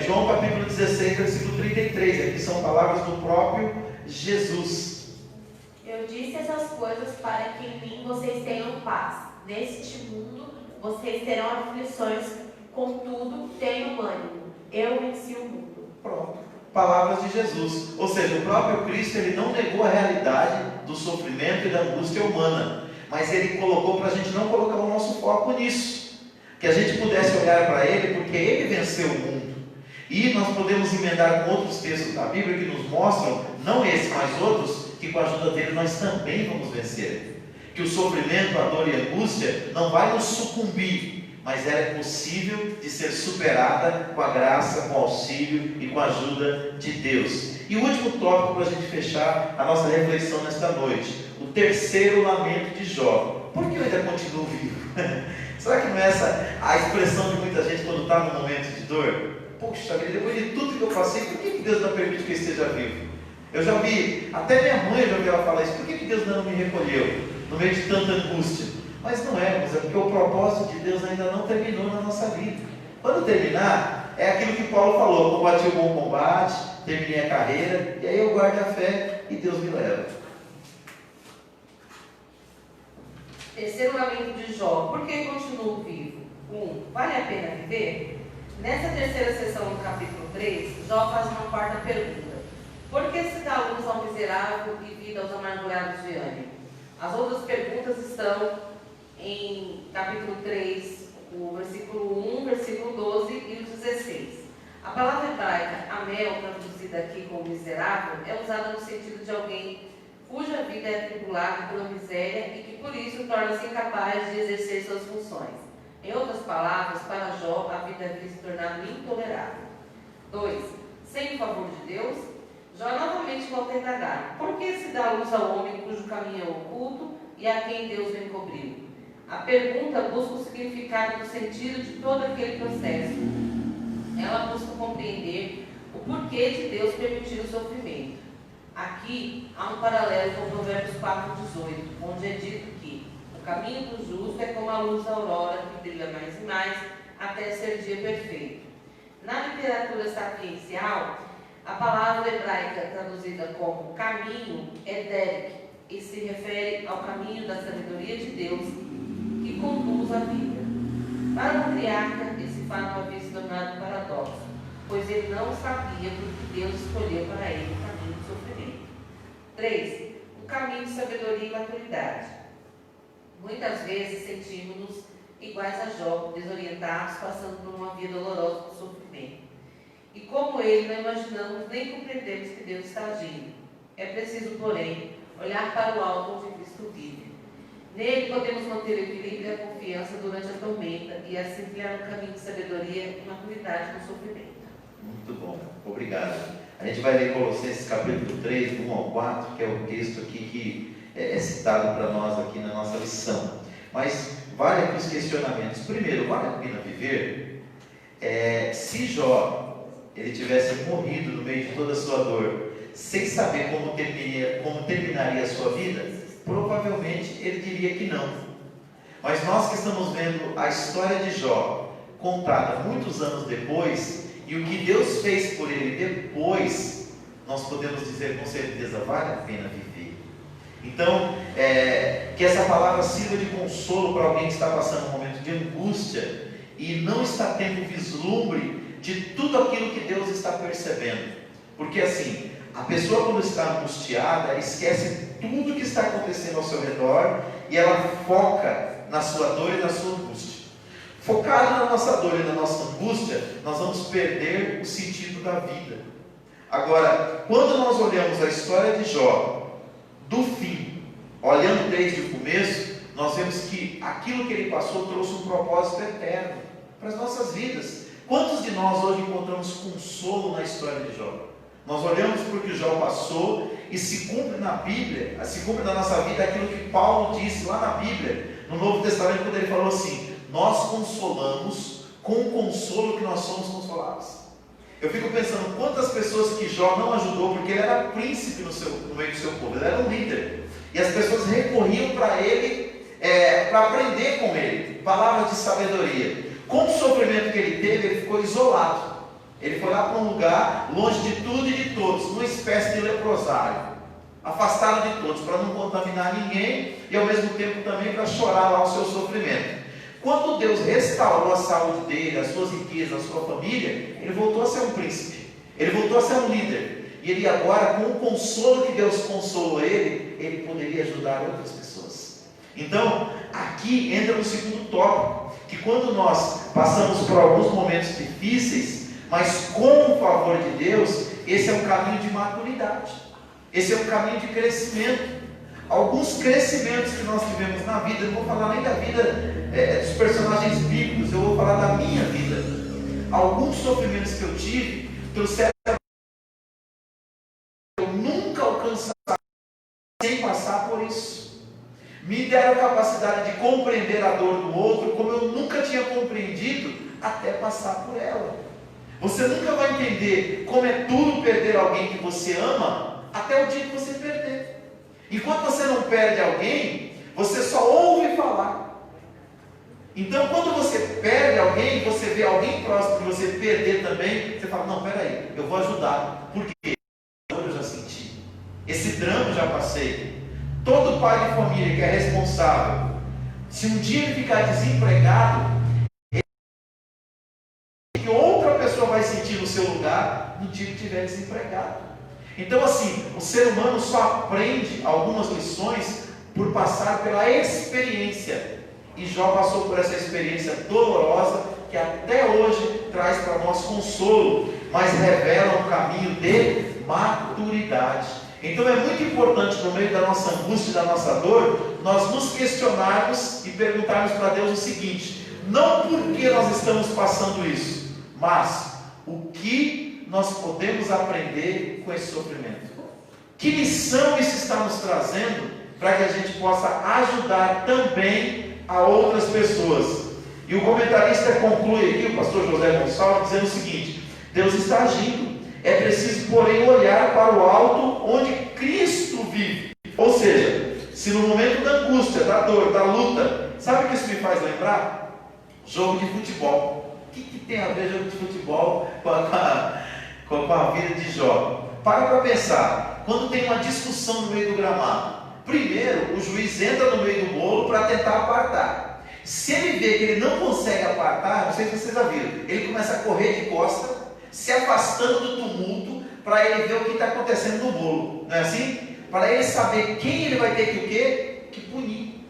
Speaker 1: João capítulo 16, versículo 33, aqui são palavras do próprio Jesus.
Speaker 2: Eu disse essas coisas para que em mim vocês tenham paz. Neste mundo vocês terão aflições, contudo tenham ânimo. Eu venci o mundo.
Speaker 1: Pronto. Palavras de Jesus. Ou seja, o próprio Cristo, ele não negou a realidade do sofrimento e da angústia humana, mas ele colocou para a gente não colocar o nosso foco nisso, que a gente pudesse olhar para ele, porque ele venceu o mundo. E nós podemos emendar com outros textos da Bíblia que nos mostram, não esse, mas outros, que com a ajuda dele nós também vamos vencer. Que o sofrimento, a dor e a angústia não vai nos sucumbir, mas ela é possível de ser superada com a graça, com o auxílio e com a ajuda de Deus. E o último tópico para a gente fechar a nossa reflexão nesta noite: o terceiro lamento de Jó. Por que eu ainda continuo vivo? Será que não é essa a expressão de muita gente quando está num momento de dor? Poxa vida, depois de tudo que eu passei, por que Deus não permite que eu esteja vivo? Eu já vi, até minha mãe já ouvi ela falar isso: por que Deus não me recolheu no meio de tanta angústia? Mas não é, mas é porque o propósito de Deus ainda não terminou na nossa vida. Quando terminar, é aquilo que Paulo falou: combati o bom combate, terminei a carreira, e aí eu guardo a fé e Deus me leva.
Speaker 3: Terceiro lamento de Jó. Por que continuo vivo? 1. Vale a pena viver? Nessa terceira sessão do capítulo 3, Jó faz uma quarta pergunta. Por que se dá luz ao miserável e vida aos amargurados de ânimo? As outras perguntas estão em capítulo 3, o versículo 1, versículo 12 e o 16. A palavra hebraica amel, traduzida aqui como miserável, é usada no sentido de alguém cuja vida é atribulada pela miséria e que por isso torna-se incapaz de exercer suas funções. Em outras palavras, para Jó, a vida havia se tornado intolerável. 2. Sem o favor de Deus, Jó novamente volta a indagar. Por que se dá luz ao homem cujo caminho é oculto e a quem Deus o encobriu? A pergunta busca o significado do sentido de todo aquele processo. Ela busca compreender o porquê de Deus permitir o sofrimento. Aqui há um paralelo com Provérbios 4,18, onde é dito que o caminho do justo é como a luz da aurora, que brilha mais e mais, até ser dia perfeito. Na literatura sapiencial, a palavra hebraica traduzida como caminho é derek, e se refere ao caminho da sabedoria de Deus que conduz a vida. Para o patriarca, esse fato havia se tornado um paradoxo, pois ele não sabia porque Deus escolheu para ele o caminho do sofrimento. 3. O caminho de sabedoria e maturidade. Muitas vezes sentimos-nos iguais a Jó, desorientados, passando por uma via dolorosa do sofrimento. E como ele, não imaginamos nem compreendemos que Deus está agindo. É preciso, porém, olhar para o alto onde Cristo vive. Nele podemos manter o equilíbrio e a confiança durante a tormenta e assim criar um caminho de sabedoria e maturidade no sofrimento.
Speaker 1: Muito bom, obrigado. A gente vai ler Colossenses capítulo 3, do 1 ao 4, que é o texto aqui que é citado para nós aqui na nossa lição. Mas vale aqui os questionamentos. Primeiro, vale a pena viver? Se Jó ele tivesse morrido no meio de toda a sua dor, sem saber como terminaria a sua vida, provavelmente ele diria que não. Mas nós que estamos vendo a história de Jó contada muitos anos depois, e o que Deus fez por ele depois, nós podemos dizer com certeza, vale a pena viver. Então, que essa palavra sirva de consolo para alguém que está passando um momento de angústia e não está tendo vislumbre de tudo aquilo que Deus está percebendo. Porque assim, a pessoa quando está angustiada, ela esquece tudo que está acontecendo ao seu redor e ela foca na sua dor e na sua angústia. Focado na nossa dor e na nossa angústia, nós vamos perder o sentido da vida. Agora, quando nós olhamos a história de Jó, do fim, olhando desde o começo, nós vemos que aquilo que ele passou trouxe um propósito eterno para as nossas vidas. Quantos de nós hoje encontramos consolo na história de Jó? Nós olhamos para o que Jó passou e se cumpre na Bíblia, se cumpre na nossa vida aquilo que Paulo disse lá na Bíblia, no Novo Testamento, quando ele falou assim: nós consolamos com o consolo que nós somos consolados. Eu fico pensando quantas pessoas que Jó não ajudou, porque ele era príncipe no meio do seu povo, ele era um líder, e as pessoas recorriam para ele para aprender com ele palavras de sabedoria. Com o sofrimento que ele teve, ele ficou isolado. Ele foi lá para um lugar longe de tudo e de todos, numa espécie de leprosário, afastado de todos, para não contaminar ninguém e ao mesmo tempo também para chorar lá o seu sofrimento. Quando Deus restaurou a saúde dele, as suas riquezas, a sua família, ele voltou a ser um príncipe, ele voltou a ser um líder. E ele agora, com o consolo que Deus consolou ele poderia ajudar outras pessoas. Então, aqui entra no segundo tópico, que quando nós passamos por alguns momentos difíceis, mas com o favor de Deus, esse é um caminho de maturidade, esse é um caminho de crescimento. Alguns crescimentos que nós tivemos na vida, eu não vou falar nem da vida dos personagens bíblicos, eu vou falar da minha vida. Alguns sofrimentos que eu tive trouxeram eu nunca alcançar sem passar por isso. Me deram a capacidade de compreender a dor do outro como eu nunca tinha compreendido até passar por ela. Você nunca vai entender como é duro perder alguém que você ama até o dia que você perder. Enquanto você não perde alguém, você só ouve falar. Então, quando você perde alguém, você vê alguém próximo de você perder também, você fala: não, peraí, eu vou ajudar. Por quê? Eu já senti. Esse drama eu já passei. Todo pai de família que é responsável, se um dia ele ficar desempregado, ele tem que ou estiver desempregado. Então assim, o ser humano só aprende algumas lições por passar pela experiência. E Jó passou por essa experiência dolorosa, que até hoje traz para nós consolo, mas revela um caminho de maturidade. Então é muito importante, no meio da nossa angústia e da nossa dor, nós nos questionarmos e perguntarmos para Deus o seguinte: não porque nós estamos passando isso, mas o que nós podemos aprender com esse sofrimento? Que lição isso está nos trazendo para que a gente possa ajudar também a outras pessoas? E o comentarista conclui aqui, o pastor José Gonçalves, dizendo o seguinte: Deus está agindo, é preciso, porém, olhar para o alto onde Cristo vive. Ou seja, se no momento da angústia, da dor, da luta, sabe o que isso me faz lembrar? Jogo de futebol. O que tem a ver jogo de futebol com a vida de Jó? Para pensar, quando tem uma discussão no meio do gramado, primeiro o juiz entra no meio do bolo para tentar apartar. Se ele vê que ele não consegue apartar, não sei se vocês já viram, ele começa a correr de costa, se afastando do tumulto, para ele ver o que está acontecendo no bolo, não é assim? Para ele saber quem ele vai ter que o quê? Que punir,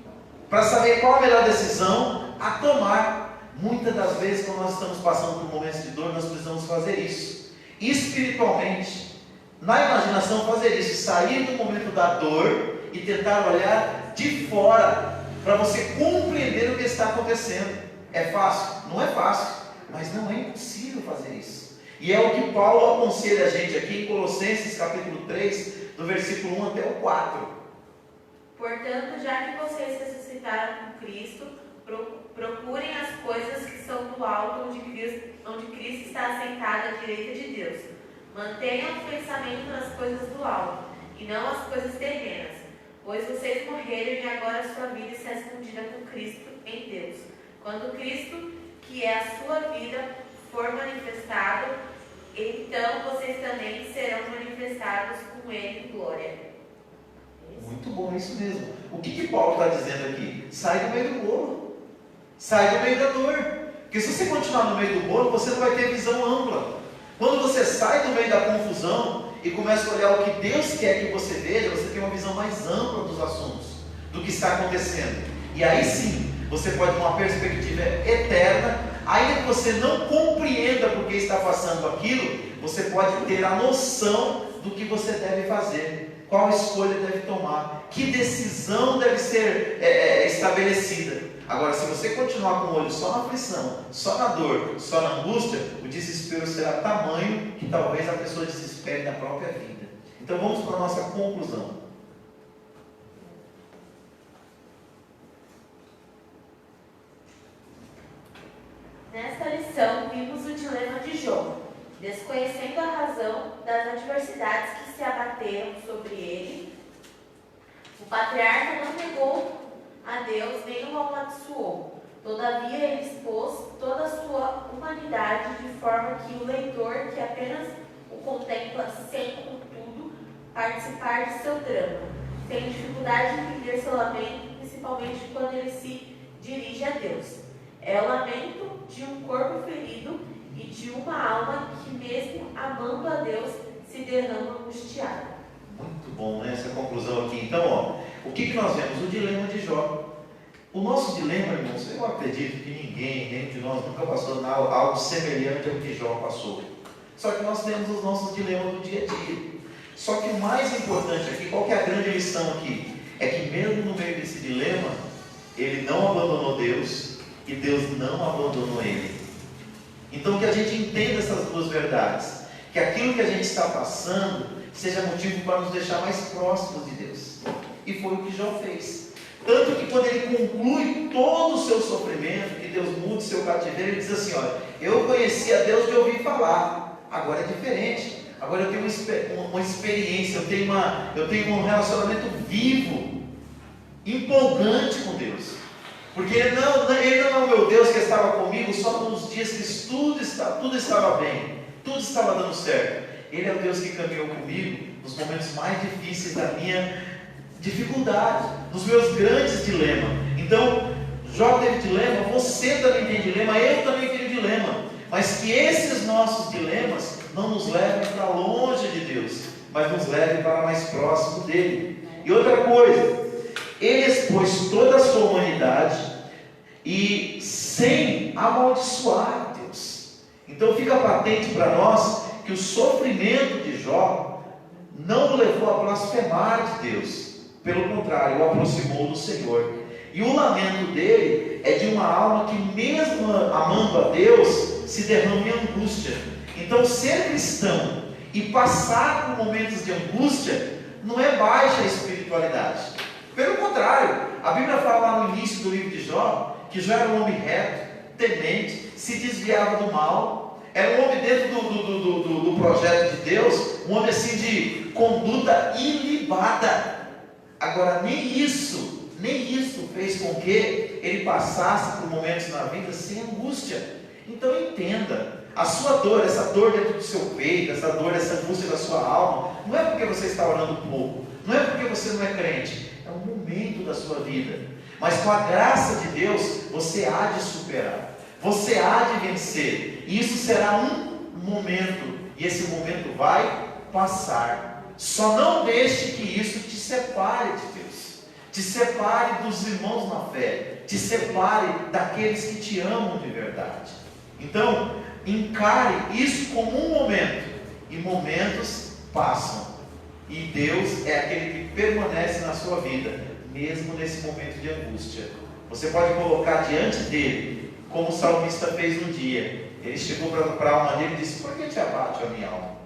Speaker 1: para saber qual a melhor decisão a tomar. Muitas das vezes, quando nós estamos passando por momentos de dor, nós precisamos fazer isso, espiritualmente, na imaginação, fazer isso, sair do momento da dor e tentar olhar de fora, para você compreender o que está acontecendo. É fácil? Não é fácil, mas não é impossível fazer isso. E é o que Paulo aconselha a gente aqui em Colossenses capítulo 3, do versículo 1 até o 4.
Speaker 2: Portanto, já que vocês ressuscitaram com Cristo, procurem as coisas que são do alto, onde Cristo está assentado à direita de Deus. Mantenham o pensamento nas coisas do alto, e não as coisas terrenas, pois vocês morreram e agora a sua vida está escondida com Cristo em Deus. Quando Cristo, que é a sua vida, for manifestado, então vocês também serão manifestados com Ele em glória.
Speaker 1: Muito bom, isso mesmo. O que Paulo está dizendo aqui? Sai do meio do bolo, sai do meio da dor, porque se você continuar no meio do bolo, você não vai ter visão ampla. Quando você sai do meio da confusão e começa a olhar o que Deus quer que você veja, você tem uma visão mais ampla dos assuntos, do que está acontecendo. E aí sim, você pode ter uma perspectiva eterna. Ainda que você não compreenda por que está passando aquilo, você pode ter a noção do que você deve fazer, qual escolha deve tomar, que decisão deve ser estabelecida. Agora, se você continuar com o olho só na aflição, só na dor, só na angústia, o desespero será tamanho que talvez a pessoa desespere na própria vida. Então vamos para a nossa conclusão.
Speaker 2: Nesta lição, vimos o dilema de Jó, desconhecendo a razão das adversidades que se abateram sobre ele. O patriarca não negou a Deus nem o amaldiçoou. Todavia, ele expôs toda a sua humanidade de forma que o leitor, que apenas o contempla sem, contudo, participar de seu drama, tem dificuldade de entender seu lamento, principalmente quando ele se dirige a Deus. É o lamento de um corpo ferido e de uma alma que, mesmo amando a Deus, se derrama angustiada.
Speaker 1: Muito bom, né? Essa conclusão aqui. Então, o que nós vemos? O dilema de Jó. O nosso dilema, irmãos, eu acredito que ninguém, nenhum de nós, nunca passou algo semelhante ao que Jó passou. Só que nós temos os nossos dilemas do dia a dia. Só que o mais importante aqui, qual que é a grande lição aqui? É que mesmo no meio desse dilema, ele não abandonou Deus e Deus não abandonou ele. Então que a gente entenda essas duas verdades, que aquilo que a gente está passando seja motivo para nos deixar mais próximos de Deus. E foi o que Jó fez. Tanto que quando ele conclui todo o seu sofrimento, que Deus muda o seu cativeiro, ele diz assim: olha, eu conheci a Deus de ouvir falar, agora é diferente. Agora eu tenho uma experiência, eu tenho um relacionamento vivo, empolgante com Deus. Porque Ele não é o meu Deus que estava comigo só nos dias que tudo estava bem, tudo estava dando certo. Ele é o Deus que caminhou comigo nos momentos mais difíceis da minha dificuldade, nos meus grandes dilemas. Então, Jó teve dilema, você também tem dilema, eu também tenho dilema. Mas que esses nossos dilemas não nos levem para longe de Deus, mas nos levem para mais próximo dele. E outra coisa, ele expôs toda a sua humanidade e sem amaldiçoar Deus. Então fica patente para nós que o sofrimento de Jó não o levou a blasfemar de Deus, pelo contrário, o aproximou do Senhor. E o lamento dele é de uma alma que, mesmo amando a Deus, se derrama em angústia. Então, ser cristão e passar por momentos de angústia não é baixa espiritualidade. Pelo contrário, a Bíblia fala lá no início do livro de Jó que Jó era um homem reto, temente, se desviava do mal, era um homem dentro do projeto de Deus, um homem assim de conduta ilibada. Agora, nem isso fez com que ele passasse por momentos na vida sem angústia. Então entenda, a sua dor, essa dor dentro do seu peito, essa dor, essa angústia da sua alma, não é porque você está orando pouco, não é porque você não é crente, é um momento da sua vida. Mas com a graça de Deus, você há de superar, você há de vencer, e isso será um momento, e esse momento vai passar. Só não deixe que isso te separe de Deus, te separe dos irmãos na fé, te separe daqueles que te amam de verdade. Então, encare isso como um momento, e momentos passam, e Deus é aquele que permanece na sua vida, mesmo nesse momento de angústia. Você pode colocar diante dele, como o salmista fez um dia. Ele chegou para a alma dele e disse: por que te abate a minha alma?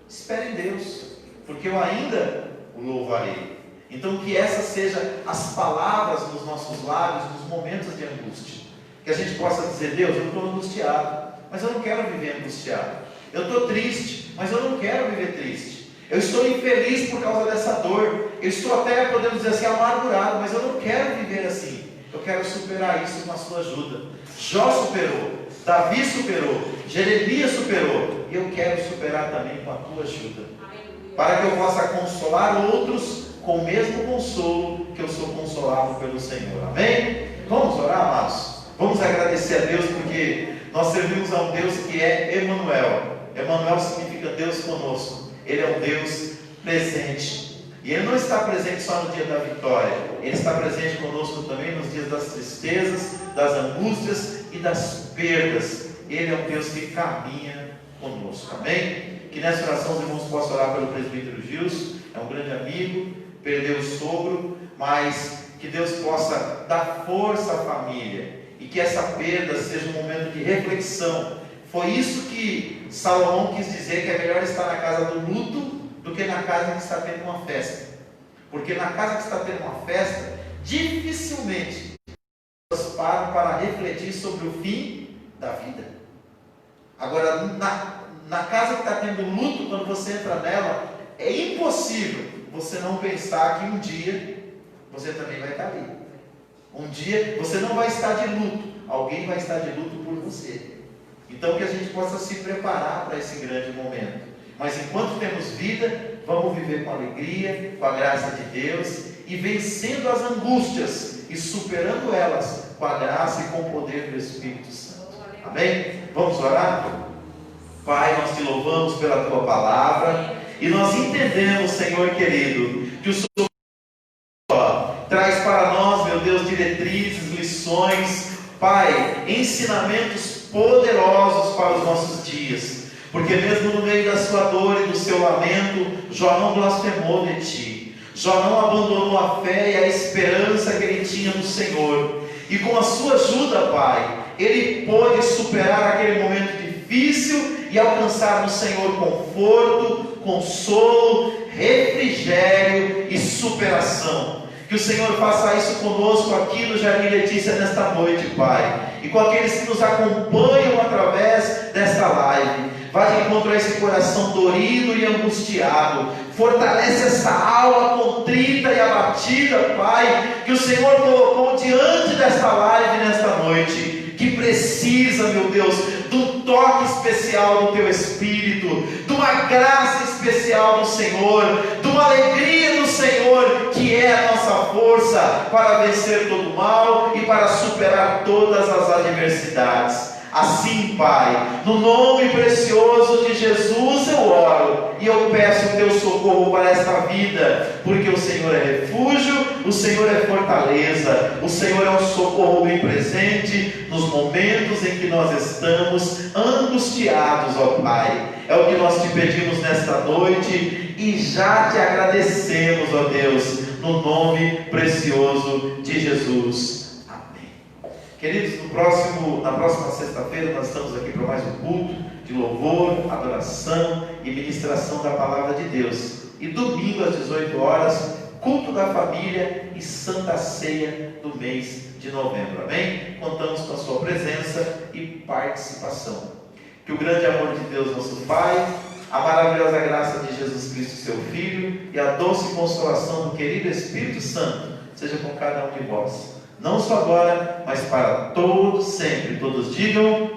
Speaker 1: Espere em Deus, porque eu ainda o louvarei. Então que essas sejam as palavras nos nossos lábios nos momentos de angústia, que a gente possa dizer: Deus, eu estou angustiado, mas eu não quero viver angustiado. Eu estou triste, mas eu não quero viver triste. Eu estou infeliz por causa dessa dor. Eu estou até, podemos dizer assim, amargurado, mas eu não quero viver assim. Eu quero superar isso com a sua ajuda. Jó superou, Davi superou, Jeremias superou, e eu quero superar também com a tua ajuda, para que eu possa consolar outros com o mesmo consolo que eu sou consolado pelo Senhor. Amém? Vamos orar, amados? Vamos agradecer a Deus, porque nós servimos a um Deus que é Emanuel. Emanuel significa Deus conosco. Ele é um Deus presente. E Ele não está presente só no dia da vitória. Ele está presente conosco também nos dias das tristezas, das angústias e das perdas. Ele é um Deus que caminha conosco. Amém? Que nessa oração os irmãos possam orar pelo presbítero Gilson. É um grande amigo, perdeu o sogro, mas que Deus possa dar força à família. E que essa perda seja um momento de reflexão. Foi isso que Salomão quis dizer, que é melhor estar na casa do luto do que na casa que está tendo uma festa. Porque na casa que está tendo uma festa, dificilmente as pessoas param para refletir sobre o fim da vida. Agora, na casa que está tendo luto, quando você entra nela, é impossível você não pensar que um dia você também vai estar ali. Um dia você não vai estar de luto, alguém vai estar de luto por você. Então que a gente possa se preparar para esse grande momento. Mas enquanto temos vida, vamos viver com alegria, com a graça de Deus, e vencendo as angústias e superando elas com a graça e com o poder do Espírito Santo. Amém? Vamos orar? Pai, nós te louvamos pela tua palavra, e nós entendemos, Senhor querido, que o Senhor traz para nós, meu Deus, diretrizes, lições, Pai, ensinamentos poderosos para os nossos dias, porque mesmo no meio da sua dor e do seu lamento, Jó não blasfemou de ti, Jó não abandonou a fé e a esperança que ele tinha no Senhor, e com a sua ajuda, Pai, ele pôde superar aquele momento difícil e alcançar no Senhor conforto, consolo, refrigério e superação. Que o Senhor faça isso conosco aqui no Jardim Letícia nesta noite, Pai, e com aqueles que nos acompanham através desta live. Vai de encontro a esse coração dorido e angustiado, fortalece essa alma contrita e abatida, Pai, que o Senhor colocou diante desta live nesta noite, que precisa, meu Deus, de um toque especial do Teu Espírito, de uma graça especial do Senhor, de uma alegria do Senhor, que é a nossa força para vencer todo o mal e para superar todas as adversidades. Assim, Pai, no nome precioso de Jesus eu oro e eu peço o teu socorro para esta vida, porque o Senhor é refúgio, o Senhor é fortaleza, o Senhor é um socorro bem presente nos momentos em que nós estamos angustiados, ó Pai. É o que nós te pedimos nesta noite e já te agradecemos, ó Deus, no nome precioso de Jesus. Amém. Queridos, na próxima sexta-feira nós estamos aqui para mais um culto de louvor, adoração e ministração da palavra de Deus. E domingo às 18 horas, culto da família e Santa Ceia do mês de novembro. Amém? Contamos com a sua presença e participação. Que o grande amor de Deus, nosso Pai, a maravilhosa graça de Jesus Cristo, seu Filho, e a doce consolação do querido Espírito Santo seja com cada um de vós, não só agora, mas para todos sempre. Todos digam